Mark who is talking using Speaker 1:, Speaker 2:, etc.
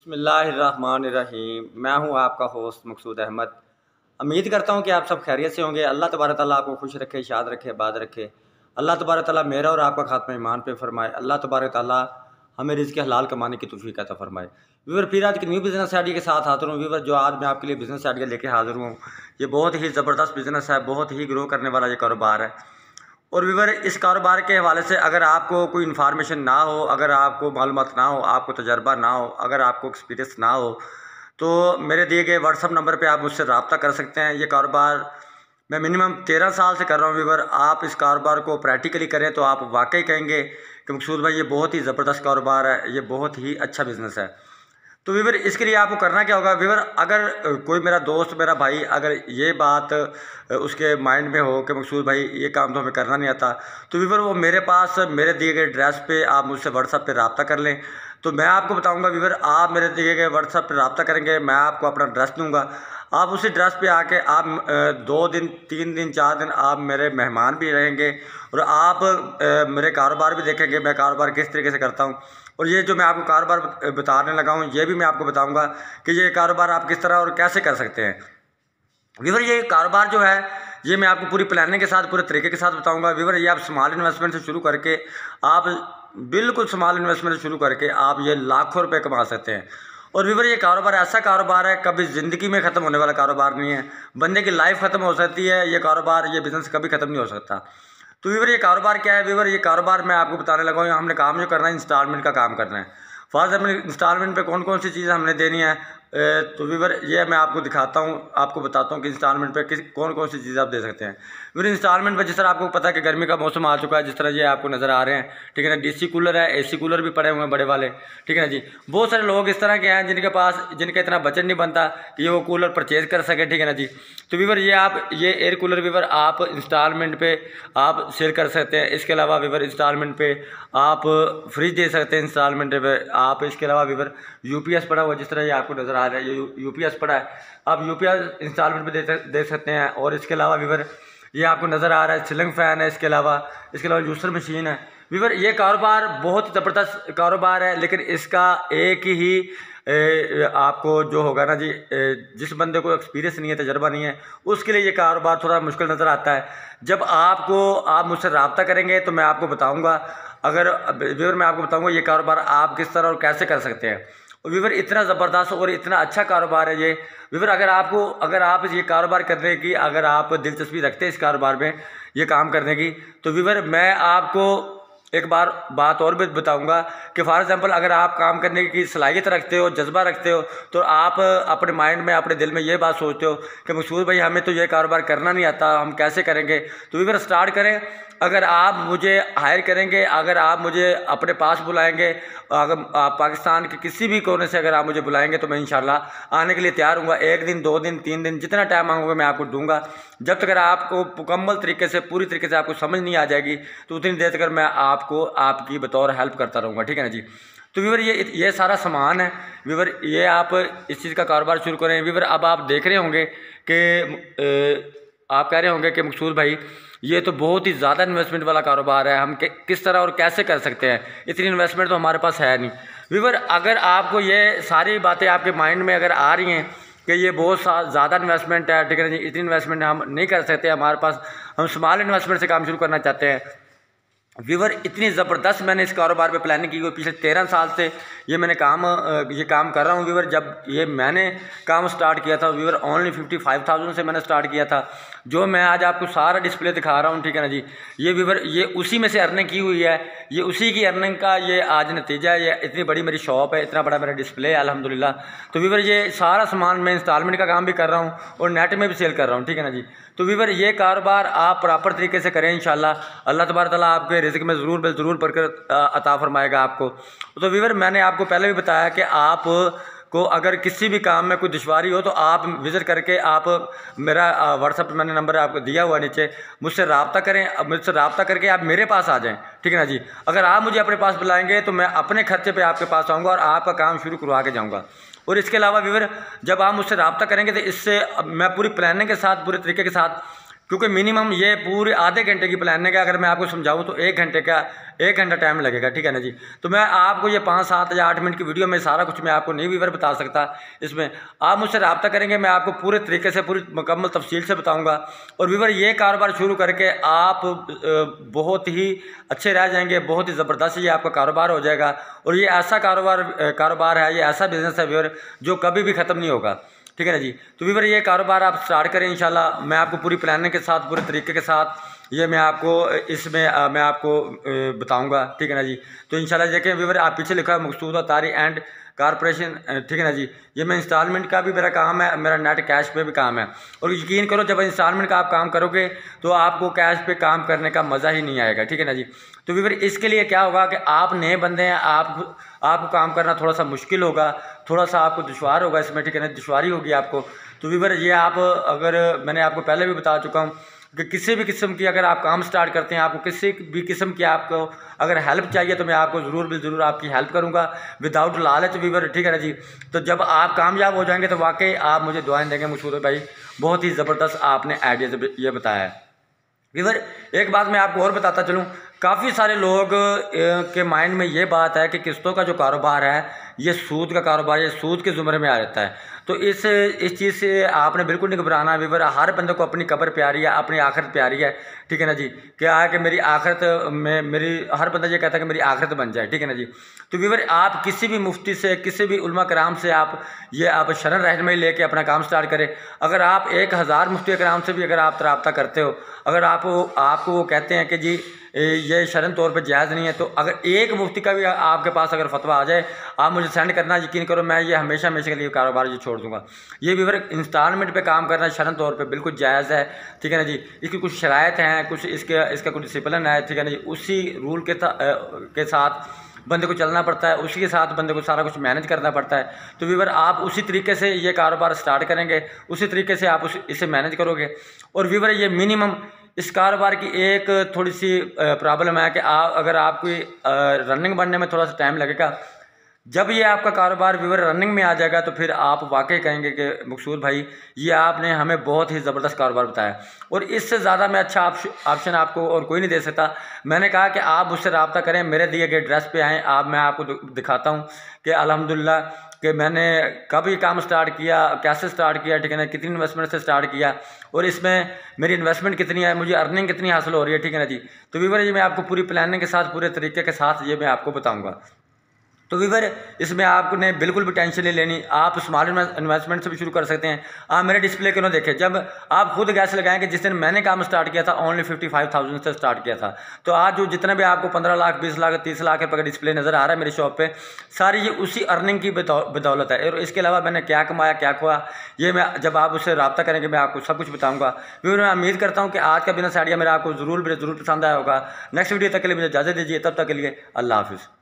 Speaker 1: बिस्मिल्लाहिर्रहमानिर्रहीम। मैं हूं आपका होस्ट मकसूद अहमद। उम्मीद करता हूं कि आप सब खैरियत से होंगे। अल्लाह तबारक तआला आपको खुश रखे, शाद रखे, आबाद रखे। अल्लाह तबारक तआला मेरा और आपका खात्मा ईमान पे फरमाए। अल्लाह तबारक तआला हमें रिज़्क़ हलाल कमाने की तौफ़ीक अता फरमाए। व्यूअर, फिर आज की न्यू बिज़नेस आइडिया के साथ हाज़िर हूँ। व्यूअर, जो आज मैं आपके लिए बिज़नेस आइडिया लेके हाज़िर हूँ, ये बहुत ही ज़बरदस्त बिज़नेस है, बहुत ही ग्रो करने वाला ये कारोबार है। और व्यूअर, इस कारोबार के हवाले से अगर आपको कोई इन्फॉर्मेशन ना हो, अगर आपको मालूमात ना हो, आपको तजर्बा ना हो, अगर आपको एक्सपीरियंस ना हो, तो मेरे दिए गए व्हाट्सअप नंबर पे आप मुझसे रब्ता कर सकते हैं। ये कारोबार मैं मिनिमम 13 साल से कर रहा हूँ। व्यूअर, आप इस कारोबार को प्रैक्टिकली करें तो आप वाकई कहेंगे कि मकसूद भाई ये बहुत ही ज़बरदस्त कारोबार है, ये बहुत ही अच्छा बिज़नेस है। तो व्यूअर, इसके लिए आपको करना क्या होगा। व्यूअर, अगर कोई मेरा दोस्त, मेरा भाई, अगर ये बात उसके माइंड में हो कि मकसूद भाई ये काम तो हमें करना नहीं आता, तो व्यूअर वो मेरे पास मेरे दिए गए एड्रेस पे आप मुझसे व्हाट्सअप पे रब्ता कर लें। तो मैं आपको बताऊंगा व्यूअर, आप मेरे दिए गए व्हाट्सअप पे रब्ता करेंगे, मैं आपको अपना एड्रेस दूंगा। आप उसी एड्रेस पे आके आप 2 दिन, 3 दिन, 4 दिन आप मेरे मेहमान भी रहेंगे और आप मेरे कारोबार भी देखेंगे, मैं कारोबार किस तरीके से करता हूँ। और ये जो मैं आपको कारोबार बताने लगा हूँ, ये भी मैं आपको बताऊंगा कि ये कारोबार आप किस तरह और कैसे कर सकते हैं। व्यूअर, ये कारोबार जो है ये मैं आपको पूरी प्लानिंग के साथ, पूरे तरीके के साथ बताऊंगा। व्यूअर, ये आप स्मॉल इन्वेस्टमेंट से शुरू करके आप बिल्कुल स्मॉल इन्वेस्टमेंट से शुरू करके आप ये लाखों रुपए कमा सकते हैं। और व्यूअर, ये कारोबार ऐसा कारोबार है, कभी ज़िंदगी में ख़त्म होने वाला कारोबार नहीं है। बंदे की लाइफ ख़त्म हो सकती है, ये कारोबार, ये बिज़नेस कभी ख़त्म नहीं हो सकता। तो व्यूअर, ये कारोबार क्या है। व्यूअर, ये कारोबार मैं आपको बताने लगा हूँ। हमने काम जो करना है, इंस्टॉलमेंट का काम करना है। फर्स्ट हमने इंस्टॉलमेंट पे कौन कौन सी चीज़ें हमने देनी है, तो व्यूअर ये मैं आपको दिखाता हूँ, आपको बताता हूँ कि इंस्टॉलमेंट पे कौन कौन सी चीज़ें आप दे सकते हैं। व्यूअर, इंस्टॉलमेंट पे जिस तरह आपको पता है कि गर्मी का मौसम आ चुका है, जिस तरह ये आपको नज़र आ रहे हैं, ठीक है ना। डीसी कूलर है, एसी कूलर भी पड़े हुए हैं बड़े वाले, ठीक है ना जी। बहुत सारे लोग इस तरह के हैं जिनके पास, जिनका इतना बजट नहीं बनता कि ये वो कूलर परचेज़ कर सके, ठीक है ना जी। तो व्यूअर, ये आप ये एयर कूलर व्यूअर आप इंस्टॉलमेंट पे आप सेल कर सकते हैं। इसके अलावा व्यूअर इंस्टॉलमेंट पे आप फ्रिज दे सकते हैं, इंस्टॉलमेंट पे आप। इसके अलावा व्यूअर यूपीएस पड़ा हुआ, जिस तरह ये आपको नज़र आ रहा है, ये यूपीएस पड़ा है, आप यूपीएस इंस्टॉलमेंट पे दे सकते हैं। और इसके अलावा व्यूअर ये आपको नज़र आ रहा है सीलिंग फ़ैन है, इसके अलावा जूसर मशीन है। व्यूअर, ये कारोबार बहुत ही ज़बरदस्त कारोबार है, लेकिन इसका एक ही आपको जो होगा ना जी, जिस बंदे को एक्सपीरियंस नहीं है, तजर्बा नहीं है, उसके लिए ये कारोबार थोड़ा मुश्किल नज़र आता है। जब आप मुझसे रब्ता करेंगे तो मैं आपको बताऊंगा, अगर व्यूअर मैं आपको बताऊंगा ये कारोबार आप किस तरह और कैसे कर सकते हैं। और व्यूअर, इतना ज़बरदस्त और इतना अच्छा कारोबार है ये। व्यूअर, अगर आप ये कारोबार करने की, अगर आप दिलचस्पी रखते हैं इस कारोबार में ये काम करने की, तो व्यूअर मैं आपको एक बार बात और भी बताऊंगा कि फॉर एग्जांपल अगर आप काम करने की सलाहियत रखते हो, जज्बा रखते हो, तो आप अपने माइंड में, अपने दिल में ये बात सोचते हो कि मकसूद भाई हमें तो ये कारोबार करना नहीं आता, हम कैसे करेंगे। तो व्यूअर स्टार्ट करें। अगर आप मुझे हायर करेंगे, अगर आप मुझे अपने पास बुलाएंगे, अगर आप पाकिस्तान के किसी भी कोने से अगर आप मुझे बुलाएंगे, तो मैं इंशाल्लाह आने के लिए तैयार हूँगा। 1 दिन, 2 दिन, 3 दिन, जितना टाइम मांगोगे मैं आपको दूंगा। जब तक आपको मुकम्मल तरीके से, पूरी तरीके से आपको समझ नहीं आ जाएगी, तो उतनी देर तक मैं आपको आपकी बतौर हेल्प करता रहूँगा, ठीक है ना जी। तो व्यूअर, ये सारा सामान है। व्यूअर, ये आप इस चीज़ का कारोबार शुरू करें। व्यूअर, अब आप देख रहे होंगे कि आप कह रहे होंगे कि मकसूद भाई ये तो बहुत ही ज़्यादा इन्वेस्टमेंट वाला कारोबार है, हम किस तरह और कैसे कर सकते हैं, इतनी इन्वेस्टमेंट तो हमारे पास है नहीं। व्यूअर, अगर आपको ये सारी बातें आपके माइंड में अगर आ रही हैं कि ये बहुत ज़्यादा इन्वेस्टमेंट है, ठीक है ना जी, इतनी इन्वेस्टमेंट हम नहीं कर सकते हमारे पास, हम स्मॉल इन्वेस्टमेंट से काम शुरू करना चाहते हैं। व्यूअर, इतनी ज़बरदस्त मैंने इस कारोबार पे प्लानिंग की हुई, पिछले 13 साल से ये काम कर रहा हूँ। व्यूअर, जब ये मैंने काम स्टार्ट किया था व्यूअर, ओनली 55,000 से मैंने स्टार्ट किया था। जो मैं आज आपको सारा डिस्प्ले दिखा रहा हूँ, ठीक है ना जी, ये व्यूअर ये उसी में से अर्निंग की हुई है, ये उसी की अर्निंग का ये आज नतीजा है। ये इतनी बड़ी मेरी शॉप है, इतना बड़ा मेरा डिस्प्ले है अल्हम्दुलिल्लाह। तो व्यूअर, ये सारा सामान मैं इंस्टॉलमेंट का काम भी कर रहा हूँ और नेट में भी सेल कर रहा हूँ, ठीक है ना जी। तो व्यूअर, ये कारोबार आप प्रॉपर तरीके से करें, इंशाल्लाह अल्लाह तबारक तआला आपके रिज़्क़ में ज़रूर बरकत अता फरमाएगा आपको। तो व्यूअर, मैंने आपको पहले भी बताया कि आप को अगर किसी भी काम में कोई दुश्वारी हो तो आप विज़िट करके आप मेरा व्हाट्सअप पर मैंने नंबर आपको दिया हुआ नीचे, मुझसे रब्ता करें। अब मुझसे रब्ता करके आप मेरे पास आ जाएं, ठीक है ना जी। अगर आप मुझे अपने पास बुलाएंगे तो मैं अपने खर्चे पे आपके पास आऊँगा और आपका काम शुरू करवा के जाऊँगा। और इसके अलावा व्यूअर, जब आप मुझसे रब्ता करेंगे तो इससे मैं पूरी प्लानिंग के साथ, पूरे तरीके के साथ क्योंकि मिनिमम ये पूरे आधे घंटे की प्लानिंग है। अगर मैं आपको समझाऊं तो 1 घंटा टाइम लगेगा, ठीक है ना जी। तो मैं आपको ये 5, 7 या 8 मिनट की वीडियो में सारा कुछ मैं आपको नहीं वीवर बता सकता। इसमें आप मुझसे रब्ता करेंगे, मैं आपको पूरे तरीके से पूरी मुकम्मल तफसील से बताऊँगा। और वीवर ये कारोबार शुरू करके आप बहुत ही अच्छे रह जाएंगे, बहुत ही ज़बरदस्त ये आपका कारोबार हो जाएगा। और ये ऐसा कारोबार है, ये ऐसा बिज़नेस है वीवर जो कभी भी ख़त्म नहीं होगा, ठीक है ना जी। तो वीवर ये कारोबार आप स्टार्ट करें इंशाल्लाह। मैं आपको पूरी प्लानिंग के साथ, पूरे तरीके के साथ ये मैं आपको इसमें मैं आपको बताऊंगा, ठीक है ना जी। तो इंशाल्लाह देखें वीवर, आप पीछे लिखा है मकसूद तारी एंड कारपोरेशन, ठीक है ना जी। ये मैं इंस्टॉलमेंट का भी मेरा काम है, मेरा नेट कैश पे भी काम है। और यकीन करो जब इंस्टॉलमेंट का आप काम करोगे तो आपको कैश पे काम करने का मज़ा ही नहीं आएगा, ठीक है ना जी। तो वीवर इसके लिए क्या होगा कि आप नए बंदे हैं, आपको काम करना थोड़ा सा मुश्किल होगा, थोड़ा सा आपको दुश्वार होगा इसमें, ठीक है ना, दुश्वारी होगी आपको। तो वीवर ये आप, अगर मैंने आपको पहले भी बता चुका हूँ कि किसी भी किस्म की अगर आप काम स्टार्ट करते हैं, आपको किसी भी किस्म की आपको अगर हेल्प चाहिए तो मैं आपको ज़रूर आपकी हेल्प करूंगा विदाउट लालच वीवर, ठीक है ना जी। तो जब आप कामयाब हो जाएंगे तो वाकई आप मुझे दुआएं देंगे मकसूद भाई, बहुत ही ज़बरदस्त आपने आइडिया ये बताया है वीवर। एक बात मैं आपको और बताता चलूँ, काफ़ी सारे लोग के माइंड में ये बात है कि किस्तों का जो कारोबार है ये सूद का कारोबार, ये सूद के ज़ुमरे में आ जाता है। तो इस चीज़ से आपने बिल्कुल नहीं घबराना वीवर। हर बंदे को अपनी कब्र प्यारी है, अपनी आखिरत प्यारी है, ठीक है ना जी। क्या है कि मेरी आखिरत में मेरी हर बंदा ये कहता है कि मेरी आखिरत बन जाए, ठीक है ना जी। तो वीवर आप किसी भी मुफ्ती से, किसी भी उलमा कराम से आप शरण रहनुमाई लेके अपना काम स्टार्ट करें। अगर आप 1000 मुफ्ती कराम से भी अगर आप रब्ता करते हो, अगर आपको वो कहते हैं कि जी ये शरण तौर पे जायज़ नहीं है, तो अगर एक मुफ्ती का भी आपके पास अगर फतवा आ जाए, आप मुझे सेंड करना, यकीन करो मैं ये हमेशा के लिए कारोबार ये छोड़ दूंगा। ये वीवर इंस्टॉलमेंट पे काम करना शरण तौर पे बिल्कुल जायज़ है, ठीक है ना जी। इसकी कुछ शराइत हैं, कुछ इसका कुछ डिसिप्लिन है, ठीक है ना जी। उसी रूल के साथ बंदे को चलना पड़ता है, उसी के साथ बंदे को सारा कुछ मैनेज करना पड़ता है। तो वीवर आप उसी तरीके से ये कारोबार स्टार्ट करेंगे, उसी तरीके से आप इसे मैनेज करोगे। और वीवर ये मिनिमम इस कारोबार की एक थोड़ी सी प्रॉब्लम है कि अगर आपको रनिंग बनने में थोड़ा सा टाइम लगेगा। जब ये आपका कारोबार वीवर रनिंग में आ जाएगा तो फिर आप वाकई कहेंगे कि मकसूद भाई ये आपने हमें बहुत ही ज़बरदस्त कारोबार बताया, और इससे ज़्यादा मैं अच्छा ऑप्शन आपको और कोई नहीं दे सकता। मैंने कहा कि आप मुझसे रब्ता करें, मेरे दिए गए एड्रेस पे आएँ, मैं आपको दिखाता हूँ कि अल्हम्दुलिल्लाह कि मैंने कब ये काम स्टार्ट किया, कैसे स्टार्ट किया, ठीक है ना, कितनी इन्वेस्टमेंट से स्टार्ट किया और इसमें मेरी इन्वेस्टमेंट कितनी है, मुझे अर्निंग कितनी हासिल हो रही है, ठीक है ना जी। तो वीवर ये मैं आपको पूरी प्लानिंग के साथ, पूरे तरीके के साथ ये मैं आपको बताऊँगा। तो वीवर इसमें आपने बिल्कुल भी टेंशन नहीं लेनी, आप स्मॉल इन्वेस्टमेंट से भी शुरू कर सकते हैं। आप मेरे डिस्प्ले क्यों देखें, जब आप खुद गैस लगाएंगे, जिस दिन मैंने काम स्टार्ट किया था ओनली 55,000 से स्टार्ट किया था, तो आज जो जितना भी आपको 15 लाख 20 लाख 30 लाख रुपये का डिस्प्ले नज़र आ रहा है मेरी शॉप पे, सारी ये उसी अर्निंग की बदौलत है। और इसके अलावा मैंने क्या कमाया क्या खोया, ये मैं जब आप उससे रब्ता करेंगे मैं आपको सब कुछ बताऊँगा। वीवर मैं उम्मीद करता हूँ कि आज का बिजनेस आइडिया मेरा आपको ज़रूर पसंद आया होगा। नेक्स्ट वीडियो तक के लिए मुझे इजाज़त दीजिए, तब तक के लिए अल्लाह हाफिज़।